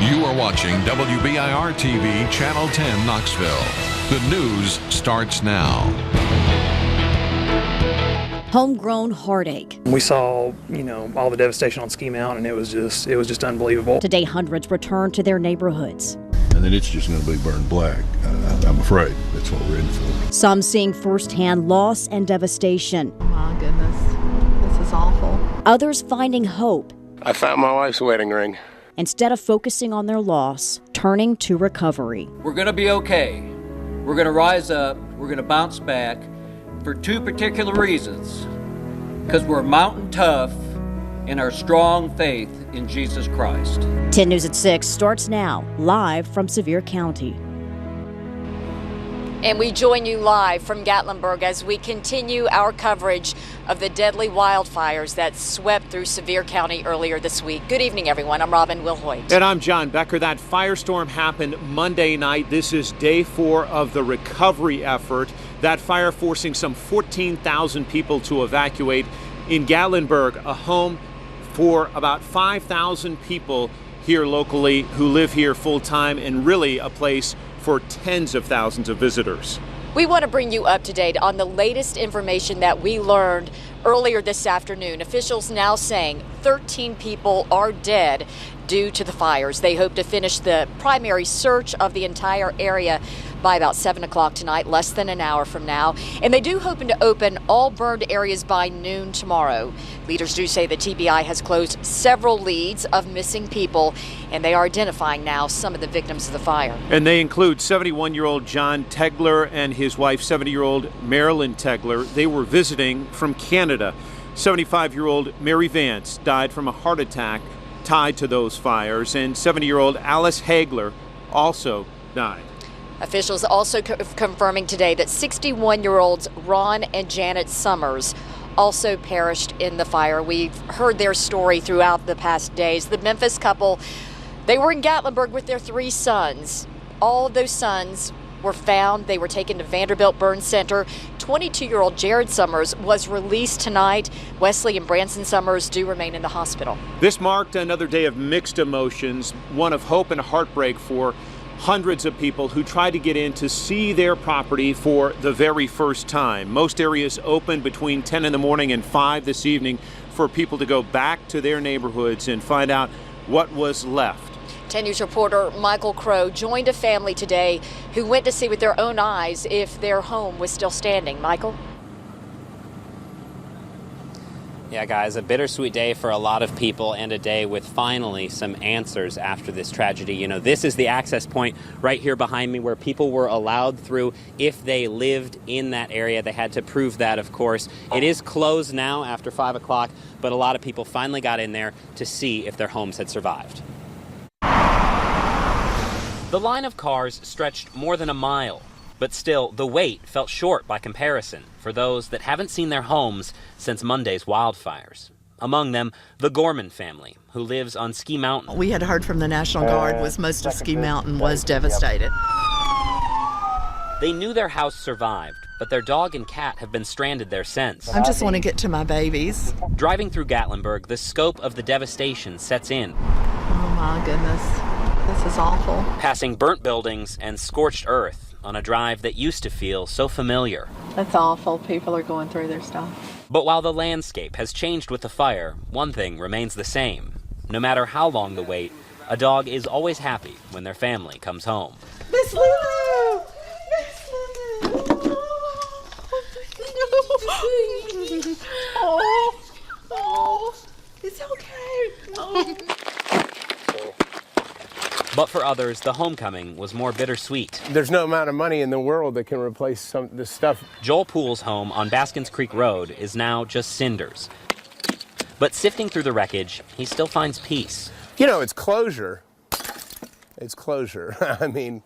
You are watching WBIR-TV Channel 10 Knoxville. The news starts now. Homegrown heartache. We saw, all the devastation on Ski Mountain, and it was just unbelievable. Today, hundreds returned to their neighborhoods. And then it's just going to be burned black. I'm afraid that's what we're in for. Some seeing firsthand loss and devastation. Oh my goodness, this is awful. Others finding hope. I found my wife's wedding ring. Instead of focusing on their loss, turning to recovery. We're going to be okay. We're going to rise up. We're going to bounce back for two particular reasons. Because we're mountain tough in our strong faith in Jesus Christ. 10 News at 6 starts now, live from Sevier County. And we join you live from Gatlinburg as we continue our coverage of the deadly wildfires that swept through Sevier County earlier this week. Good evening, everyone. I'm Robin Wilhoit. And I'm John Becker. That firestorm happened Monday night. This is day 4 of the recovery effort. That fire forcing some 14,000 people to evacuate in Gatlinburg, a home for about 5,000 people here locally who live here full time, and really a place for tens of thousands of visitors. We want to bring you up to date on the latest information that we learned earlier this afternoon. Officials now saying 13 people are dead due to the fires. They hope to finish the primary search of the entire area by about 7 o'clock tonight, less than an hour from now. And they do hope to open all burned areas by noon tomorrow. Leaders do say the TBI has closed several leads of missing people, and they are identifying now some of the victims of the fire. And they include 71-year-old John Tegler and his wife, 70-year-old Marilyn Tegler. They were visiting from Canada. 75-year-old Mary Vance died from a heart attack tied to those fires, and 70-year-old Alice Hagler also died. Officials also confirming today that 61-year-olds Ron and Janet Summers also perished in the fire. We've heard their story throughout the past days. The Memphis couple, they were in Gatlinburg with their 3 sons. All of those sons were found. They were taken to Vanderbilt Burn Center. 22-year-old Jared Summers was released tonight. Wesley and Branson Summers do remain in the hospital. This marked another day of mixed emotions, one of hope and heartbreak for hundreds of people who tried to get in to see their property for the very first time. Most areas open between 10 in the morning and 5 this evening for people to go back to their neighborhoods and find out what was left. 10 News reporter Michael Crow joined a family today who went to see with their own eyes if their home was still standing. Michael? Yeah, guys, a bittersweet day for a lot of people, and a day with finally some answers after this tragedy. You know, this is the access point right here behind me where people were allowed through if they lived in that area. They had to prove that, of course. It is closed now after 5 o'clock, but a lot of people finally got in there to see if their homes had survived. The line of cars stretched more than a mile, but still, the wait felt short by comparison for those that haven't seen their homes since Monday's wildfires. Among them, the Gorman family, who lives on Ski Mountain. We had heard from the National Guard was most of Ski Mountain was devastated. They knew their house survived, but their dog and cat have been stranded there since. I just want to get to my babies. Driving through Gatlinburg, the scope of the devastation sets in. Oh my goodness, this is awful. Passing burnt buildings and scorched earth on a drive that used to feel so familiar. That's awful. People are going through their stuff. But while the landscape has changed with the fire, one thing remains the same. No matter how long the wait, a dog is always happy when their family comes home. Miss Lulu! Miss Lulu! Oh, it's okay. Oh. But for others, the homecoming was more bittersweet. There's no amount of money in the world that can replace this stuff. Joel Poole's home on Baskins Creek Road is now just cinders. But sifting through the wreckage, he still finds peace. You know, it's closure. It's closure. I mean,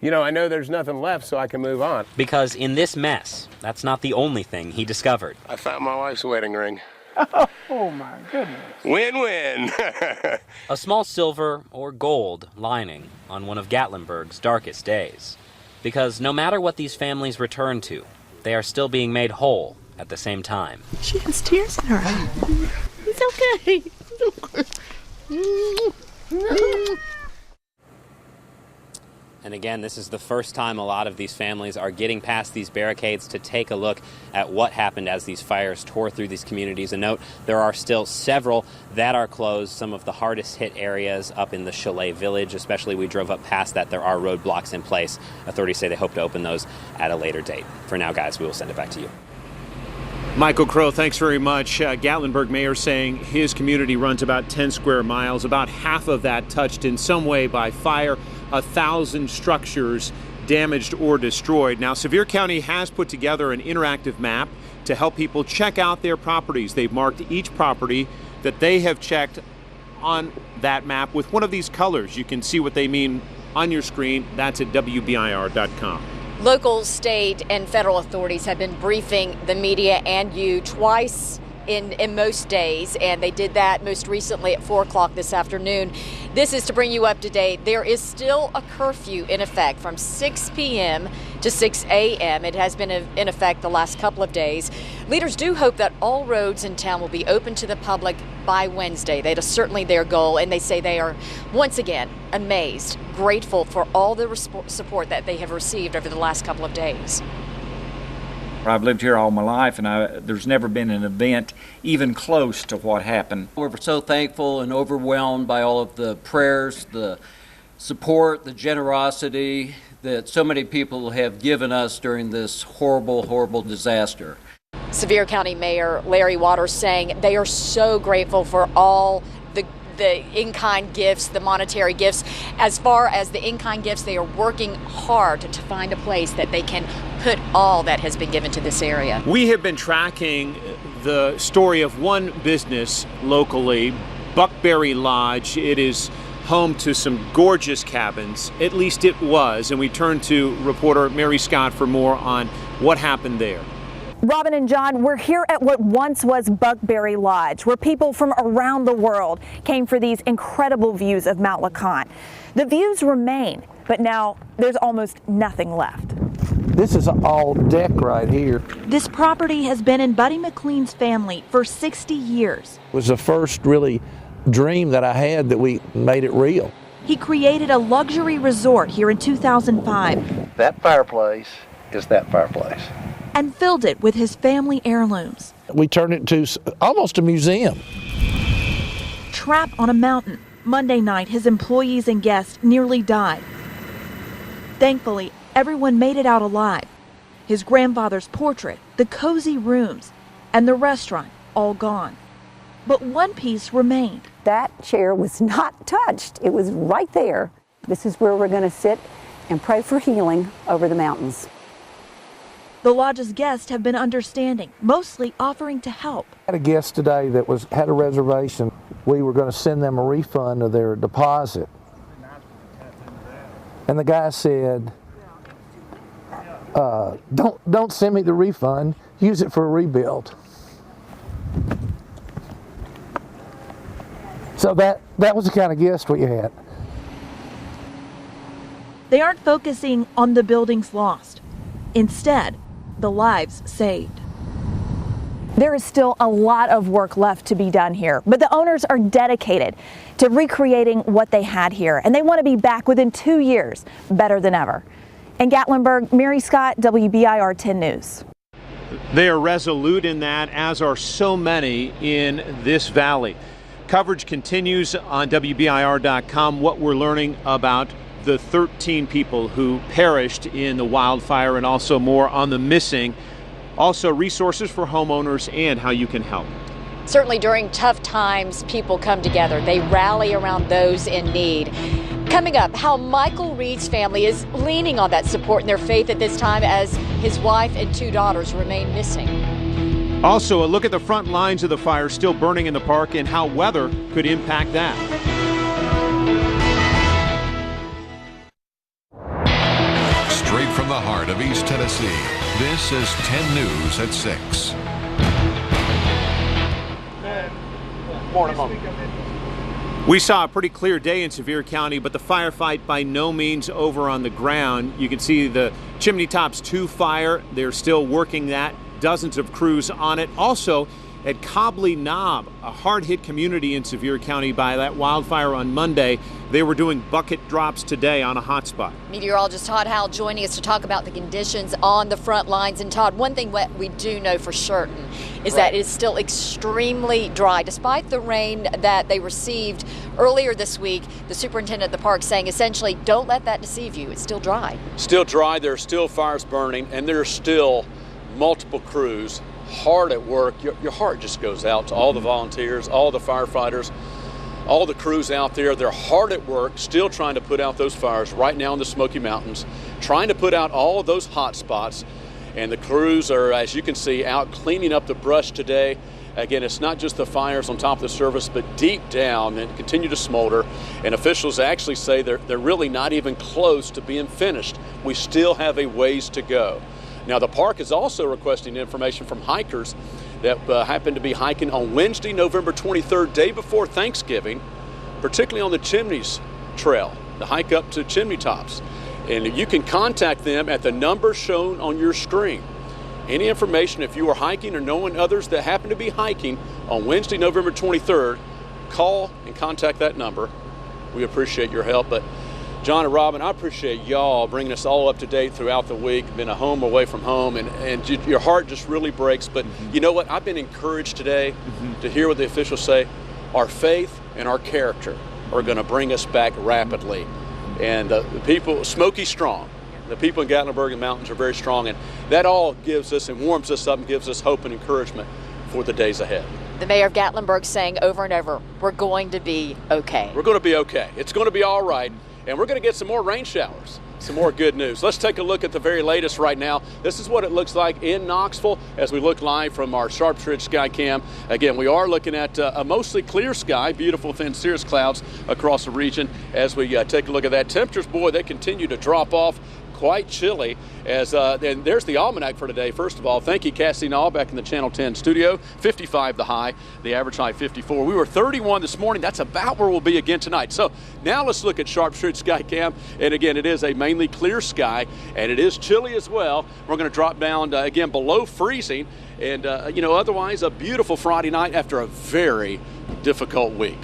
I know there's nothing left, so I can move on. Because in this mess, that's not the only thing he discovered. I found my wife's wedding ring. Oh my goodness. Win-win. A small silver or gold lining on one of Gatlinburg's darkest days. Because no matter what these families return to, they are still being made whole at the same time. She has tears in her eyes. It's okay. It's okay. And again, this is the first time a lot of these families are getting past these barricades to take a look at what happened as these fires tore through these communities. And note, there are still several that are closed, some of the hardest hit areas up in the Chalet Village, especially. We drove up past that. There are roadblocks in place. Authorities say they hope to open those at a later date. For now, guys, we will send it back to you. Michael Crow, thanks very much. Gatlinburg mayor saying his community runs about 10 square miles, about half of that touched in some way by fire, 1,000 structures damaged or destroyed. Now, Sevier County has put together an interactive map to help people check out their properties. They've marked each property that they have checked on that map with one of these colors. You can see what they mean on your screen. That's at WBIR.com. Local, state, and federal authorities have been briefing the media and you twice in most days, and they did that most recently at 4 o'clock this afternoon. This is to bring you up to date. There is still a curfew in effect from 6 p.m. to 6 a.m. It has been in effect the last couple of days. Leaders do hope that all roads in town will be open to the public by Wednesday. That is certainly their goal, and they say they are once again amazed, grateful for all the support that they have received over the last couple of days. I've lived here all my life, and there's never been an event even close to what happened. We're so thankful and overwhelmed by all of the prayers, the support, the generosity that so many people have given us during this horrible, horrible disaster. Sevier County Mayor Larry Waters saying they are so grateful for all the in-kind gifts, the monetary gifts. As far as the in-kind gifts, they are working hard to find a place that they can put all that has been given to this area. We have been tracking the story of one business locally, Buckberry Lodge. It is home to some gorgeous cabins, at least it was, and we turn to reporter Mary Scott for more on what happened there. Robin and John, we're here at what once was Buckberry Lodge, where people from around the world came for these incredible views of Mount LeConte. The views remain, but now there's almost nothing left. This is all deck right here. This property has been in Buddy McLean's family for 60 years. It was the first really dream that I had that we made it real. He created a luxury resort here in 2005. That fireplace is that fireplace. And filled it with his family heirlooms. We turned it into almost a museum. Trapped on a mountain, Monday night his employees and guests nearly died. Thankfully, everyone made it out alive. His grandfather's portrait, the cozy rooms, and the restaurant all gone. But one piece remained. That chair was not touched. It was right there. This is where we're going to sit and pray for healing over the mountains. The lodge's guests have been understanding, mostly offering to help. I had a guest today that had a reservation. We were going to send them a refund of their deposit. And the guy said, don't send me the refund, use it for a rebuild. So that was the kind of guest we had. They aren't focusing on the buildings lost. Instead, the lives saved. There is still a lot of work left to be done here, but the owners are dedicated to recreating what they had here, and they want to be back within 2 years, better than ever. In Gatlinburg, Mary Scott, WBIR 10 News. They are resolute in that, as are so many in this valley. Coverage continues on WBIR.com. What we're learning about the 13 people who perished in the wildfire, and also more on the missing. Also resources for homeowners and how you can help. Certainly during tough times, people come together. They rally around those in need. Coming up, how Michael Reed's family is leaning on that support and their faith at this time as his wife and 2 daughters remain missing. Also, a look at the front lines of the fire still burning in the park and how weather could impact that. Straight from the heart of East Tennessee, this is 10 News at 6. We saw a pretty clear day in Sevier County, but the firefight by no means over on the ground. You can see the Chimney Tops 2 fire. They're still working that. Dozens of crews on it. Also, at Cobley Knob, a hard-hit community in Sevier County by that wildfire on Monday. They were doing bucket drops today on a hotspot. Meteorologist Todd Howell joining us to talk about the conditions on the front lines. And Todd, one thing we do know for certain is that it is still extremely dry. Despite the rain that they received earlier this week, the superintendent of the park saying essentially, don't let that deceive you. It's still dry. Still dry. There are still fires burning, and there are still multiple crews hard at work. Your heart just goes out to all the volunteers, all the firefighters, all the crews out there. They're hard at work, still trying to put out those fires right now in the Smoky Mountains, trying to put out all of those hot spots. And the crews are, as you can see, out cleaning up the brush today. Again, it's not just the fires on top of the surface, but deep down and continue to smolder. And officials actually say they're really not even close to being finished. We still have a ways to go. Now, the park is also requesting information from hikers that happen to be hiking on Wednesday, November 23rd, day before Thanksgiving, particularly on the Chimneys Trail, the hike up to Chimney Tops. And you can contact them at the number shown on your screen. Any information, if you are hiking or knowing others that happen to be hiking on Wednesday, November 23rd, call and contact that number. We appreciate your help. But John and Robin, I appreciate y'all bringing us all up to date throughout the week. Been a home away from home, and your heart just really breaks. But you know what? I've been encouraged today to hear what the officials say. Our faith and our character are going to bring us back rapidly. And the people, Smoky strong. The people in Gatlinburg and mountains are very strong, and that all gives us and warms us up and gives us hope and encouragement for the days ahead. The mayor of Gatlinburg saying over and over, we're going to be okay. We're going to be okay. It's going to be all right. And we're going to get some more rain showers, some more good news. Let's take a look at the very latest right now. This is what it looks like in Knoxville as we look live from our Sharps Ridge Sky Cam. Again, we are looking at a mostly clear sky, beautiful thin cirrus clouds across the region. As we take a look at that, temperatures, boy, they continue to drop off. Quite chilly. As and there's the almanac for today. First of all, thank you, Cassie Nall, back in the Channel 10 studio. 55 the high, the average high 54. We were 31 this morning. That's about where we'll be again tonight. So now let's look at Sharps Ridge Sky Cam. And again, it is a mainly clear sky, and it is chilly as well. We're going to drop down again below freezing, and otherwise a beautiful Friday night after a very difficult week.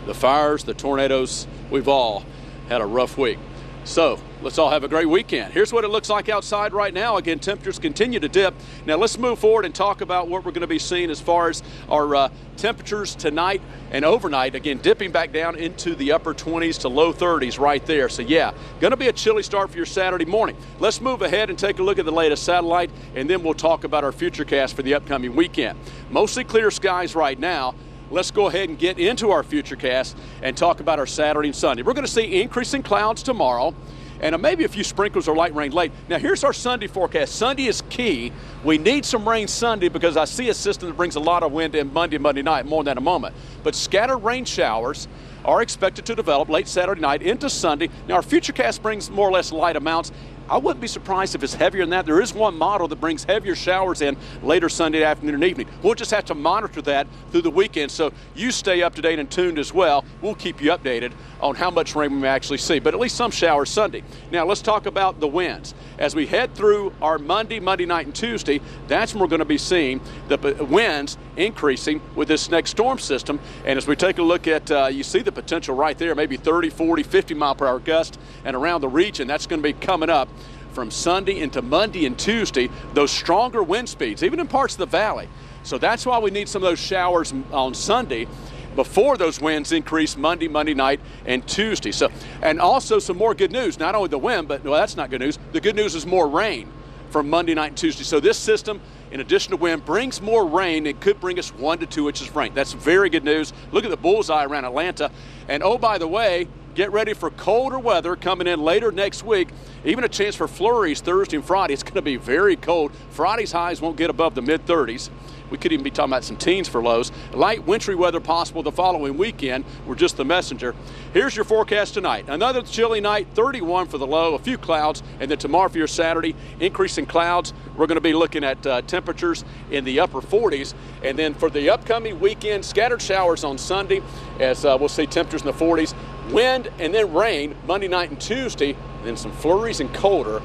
The fires, the tornadoes, we've all had a rough week. So let's all have a great weekend. Here's what it looks like outside right now. Again, temperatures continue to dip. Now let's move forward and talk about what we're going to be seeing as far as our temperatures tonight and overnight. Again, dipping back down into the upper 20s to low 30s right there. So yeah, going to be a chilly start for your Saturday morning. Let's move ahead and take a look at the latest satellite, and then we'll talk about our futurecast for the upcoming weekend. Mostly clear skies right now. Let's go ahead and get into our futurecast and talk about our Saturday and Sunday. We're going to see increasing clouds tomorrow and maybe a few sprinkles or light rain late. Now here's our Sunday forecast. Sunday is key. We need some rain Sunday because I see a system that brings a lot of wind in Monday night, more than a moment. But scattered rain showers are expected to develop late Saturday night into Sunday. Now our futurecast brings more or less light amounts. I wouldn't be surprised if it's heavier than that. There is one model that brings heavier showers in later Sunday afternoon and evening. We'll just have to monitor that through the weekend, so you stay up to date and tuned as well. We'll keep you updated on how much rain we may actually see, but at least some showers Sunday. Now let's talk about the winds. As we head through our Monday night, and Tuesday, that's when we're going to be seeing the winds increasing with this next storm system. And as we take a look at, you see the potential right there, maybe 30, 40, 50 mile per hour gust, and around the region, that's going to be coming up from Sunday into Monday and Tuesday, those stronger wind speeds, even in parts of the valley. So that's why we need some of those showers on Sunday before those winds increase Monday night, and Tuesday. So, and also some more good news, not only the wind, but well, that's not good news. The good news is more rain from Monday night and Tuesday. So this system, in addition to wind, brings more rain. It could bring us 1 to 2 inches of rain. That's very good news. Look at the bullseye around Atlanta. And oh, by the way, get ready for colder weather coming in later next week. Even a chance for flurries Thursday and Friday. It's going to be very cold. Friday's highs won't get above the mid-30s. We could even be talking about some teens for lows. Light wintry weather possible the following weekend. We're just the messenger. Here's your forecast tonight. Another chilly night, 31 for the low, a few clouds, and then tomorrow for your Saturday, increasing clouds. We're going to be looking at temperatures in the upper 40s. And then for the upcoming weekend, scattered showers on Sunday, as we'll see temperatures in the 40s. Wind and then rain Monday night and Tuesday, and then some flurries and colder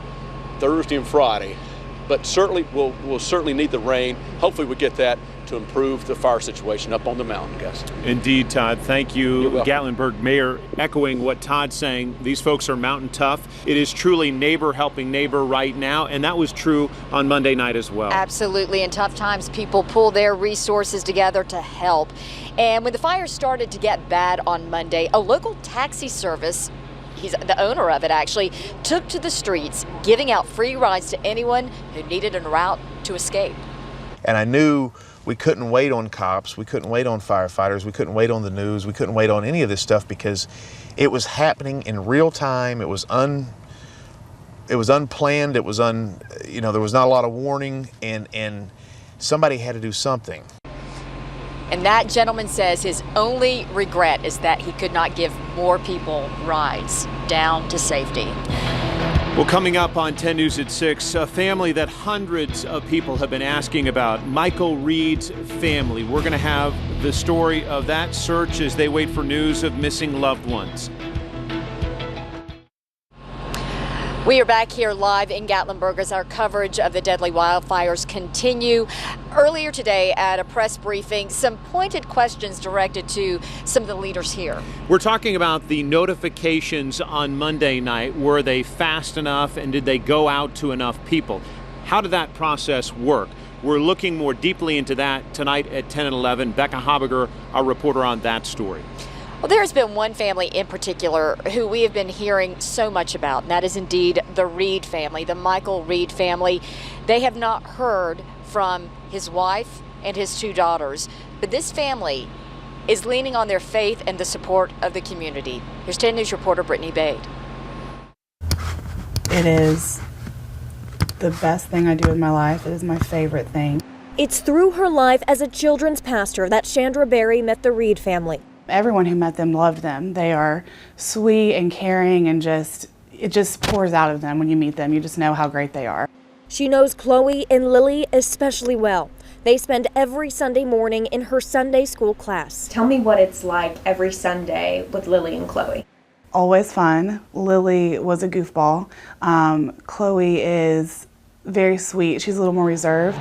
Thursday and Friday. But certainly we'll certainly need the rain. Hopefully we get that to improve the fire situation up on the mountain, guys. Indeed, Todd. Thank you. You're welcome. Gatlinburg Mayor echoing what Todd's saying. These folks are mountain tough. It is truly neighbor helping neighbor right now, and that was true on Monday night as well. Absolutely. In tough times, people pull their resources together to help. And when the fire started to get bad on Monday, a local taxi service, he's the owner of it actually, took to the streets, giving out free rides to anyone who needed a route to escape. And I knew we couldn't wait on cops, we couldn't wait on firefighters, we couldn't wait on the news, we couldn't wait on any of this stuff because it was happening in real time. It was unplanned. It was there was not a lot of warning, and somebody had to do something. And that gentleman says his only regret is that he could not give more people rides down to safety. Well, coming up on 10 News at 6, a family that hundreds of people have been asking about, Michael Reed's family. We're going to have the story of that search as they wait for news of missing loved ones. We are back here live in Gatlinburg as our coverage of the deadly wildfires continue. Earlier today at a press briefing, some pointed questions directed to some of the leaders here. We're talking about the notifications on Monday night. Were they fast enough, and did they go out to enough people? How did that process work? We're looking more deeply into that tonight at 10 and 11. Becca Habiger, our reporter on that story. Well, there's been one family in particular who we have been hearing so much about, and that is indeed the Reed family, the Michael Reed family. They have not heard from his wife and his two daughters, but this family is leaning on their faith and the support of the community. Here's 10 News reporter Brittany Bade. It is the best thing I do in my life. It is my favorite thing. It's through her life as a children's pastor that Chandra Berry met the Reed family. Everyone who met them loved them. They are sweet and caring, and it just pours out of them when you meet them. You just know how great they are. She knows Chloe and Lily especially well. They spend every Sunday morning in her Sunday school class. Tell me what it's like every Sunday with Lily and Chloe. Always fun. Lily was a goofball. Chloe is very sweet. She's a little more reserved.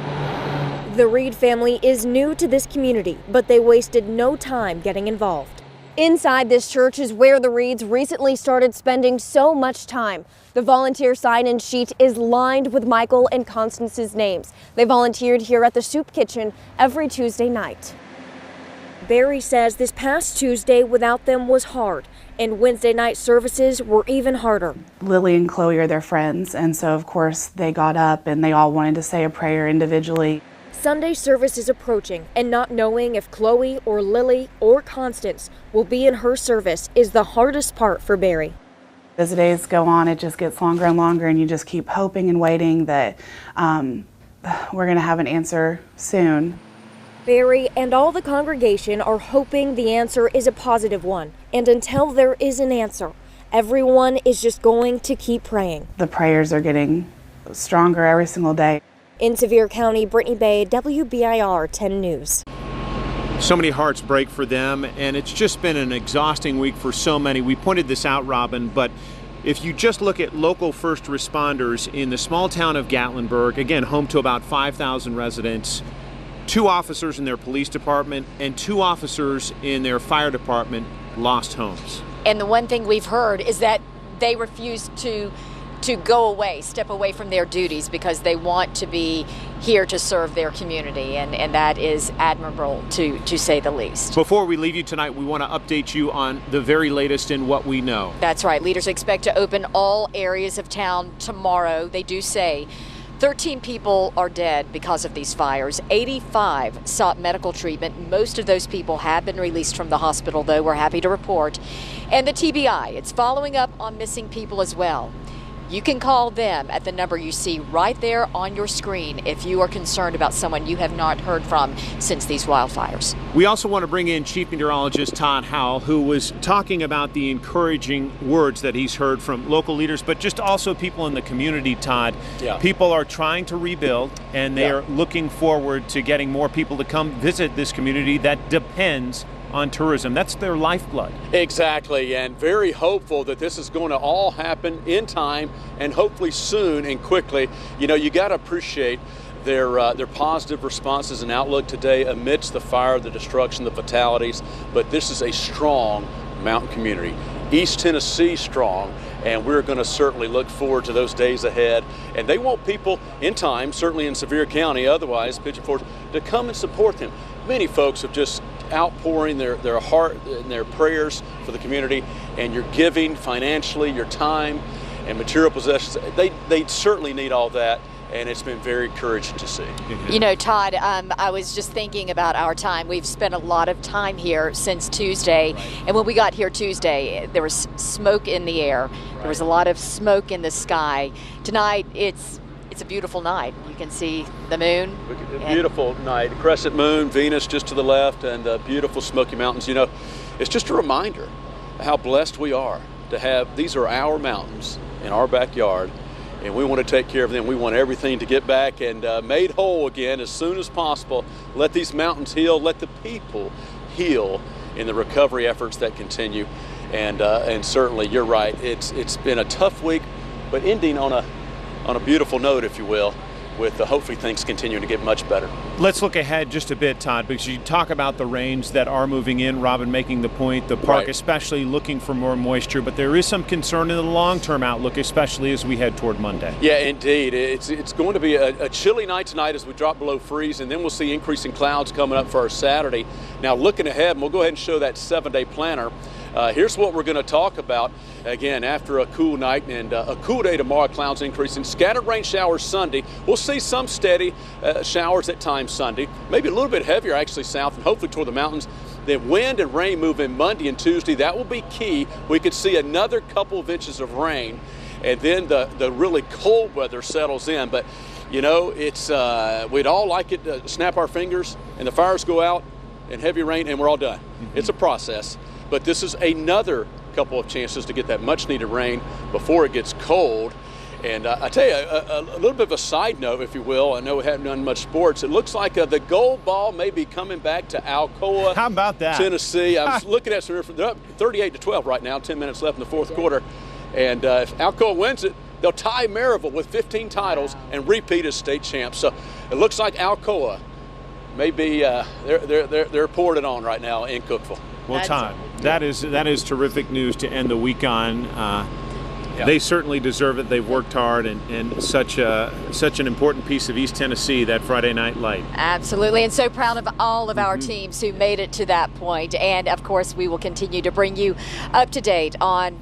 The Reed family is new to this community, but they wasted no time getting involved. Inside this church is where the Reeds recently started spending so much time. The volunteer sign-in sheet is lined with Michael and Constance's names. They volunteered here at the soup kitchen every Tuesday night. Barry says this past Tuesday without them was hard, and Wednesday night services were even harder. Lily and Chloe are their friends, and so of course they got up and they all wanted to say a prayer individually. Sunday service is approaching, and not knowing if Chloe or Lily or Constance will be in her service is the hardest part for Barry. As the days go on, it just gets longer and longer, and you just keep hoping and waiting that we're going to have an answer soon. Barry and all the congregation are hoping the answer is a positive one, and until there is an answer, everyone is just going to keep praying. The prayers are getting stronger every single day. In Sevier County, Brittany Bade, WBIR 10 News. So many hearts break for them, and it's just been an exhausting week for so many. We pointed this out, Robin, but if you just look at local first responders in the small town of Gatlinburg, again, home to about 5,000 residents, 2 officers in their police department and 2 officers in their fire department lost homes. And the one thing we've heard is that they refuse to go away, step away from their duties because they want to be here to serve their community, and that is admirable to say the least. Before we leave you tonight, we want to update you on the very latest in what we know. That's right. Leaders expect to open all areas of town tomorrow. They do say 13 people are dead because of these fires. 85 sought medical treatment. Most of those people have been released from the hospital, though, we're happy to report. And the TBI, it's following up on missing people as well. You can call them at the number you see right there on your screen if you are concerned about someone you have not heard from since these wildfires. We also want to bring in Chief Meteorologist Todd Howell, who was talking about the encouraging words that he's heard from local leaders, but just also people in the community, Todd. Yeah. People are trying to rebuild, and they are looking forward to getting more people to come visit this community that depends on tourism. That's their lifeblood. Exactly, and very hopeful that this is going to all happen in time and hopefully soon and quickly. You know, you got to appreciate their positive responses and outlook today amidst the fire, the destruction, the fatalities. But this is a strong mountain community. East Tennessee strong, and we're going to certainly look forward to those days ahead. And they want people in time, certainly in Sevier County, otherwise, Pigeon Forge, to come and support them. Many folks have just outpouring their heart and their prayers for the community, and your giving financially, your time and material possessions. They certainly need all that. And it's been very encouraging to see. You know, Todd, I was just thinking about our time. We've spent a lot of time here since Tuesday. Right. And when we got here Tuesday, there was smoke in the air. Right. There was a lot of smoke in the sky. Tonight, it's a beautiful night. You can see the moon. Beautiful night. Crescent moon, Venus just to the left, and the beautiful Smoky Mountains. You know, it's just a reminder how blessed we are to have, these are our mountains in our backyard. And we want to take care of them. We want everything to get back and made whole again as soon as possible. Let these mountains heal. Let the people heal in the recovery efforts that continue. And certainly, you're right. It's been a tough week, but ending on a beautiful note, if you will, with hopefully things continuing to get much better. Let's look ahead just a bit, Todd, because you talk about the rains that are moving in. Robin making the point, the park especially looking for more moisture, but there is some concern in the long-term outlook, especially as we head toward Monday. Yeah, indeed. It's going to be a chilly night tonight as we drop below freeze, and then we'll see increasing clouds coming up for our Saturday. Now, looking ahead, and we'll go ahead and show that 7-day planner. Here's what we're going to talk about. Again, after a cool night and a cool day tomorrow, clouds increasing. Scattered rain showers Sunday. We'll see some steady showers at times Sunday. Maybe a little bit heavier actually south and hopefully toward the mountains. Then wind and rain move in Monday and Tuesday. That will be key. We could see another couple of inches of rain. And then the really cold weather settles in. But, you know, it's we'd all like it to snap our fingers and the fires go out and heavy rain and we're all done. Mm-hmm. It's a process. But this is another couple of chances to get that much needed rain before it gets cold. And I tell you, a little bit of a side note, if you will. I know we haven't done much sports. It looks like the gold ball may be coming back to Alcoa. How about that? Tennessee. I was looking at some, they're up 38-12 right now, 10 minutes left in the fourth quarter. And if Alcoa wins it, they'll tie Murrow with 15 titles and repeat as state champs. So it looks like Alcoa may be, they're pouring it on right now in Cookeville. Well, Todd, that is terrific news to end the week on. They certainly deserve it. They've worked hard, and such an important piece of East Tennessee, that Friday Night Light. Absolutely, and so proud of all of our teams who made it to that point. And, of course, we will continue to bring you up to date on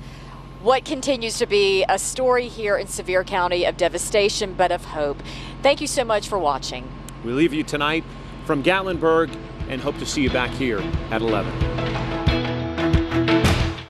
what continues to be a story here in Sevier County of devastation, but of hope. Thank you so much for watching. We leave you tonight from Gatlinburg and hope to see you back here at 11.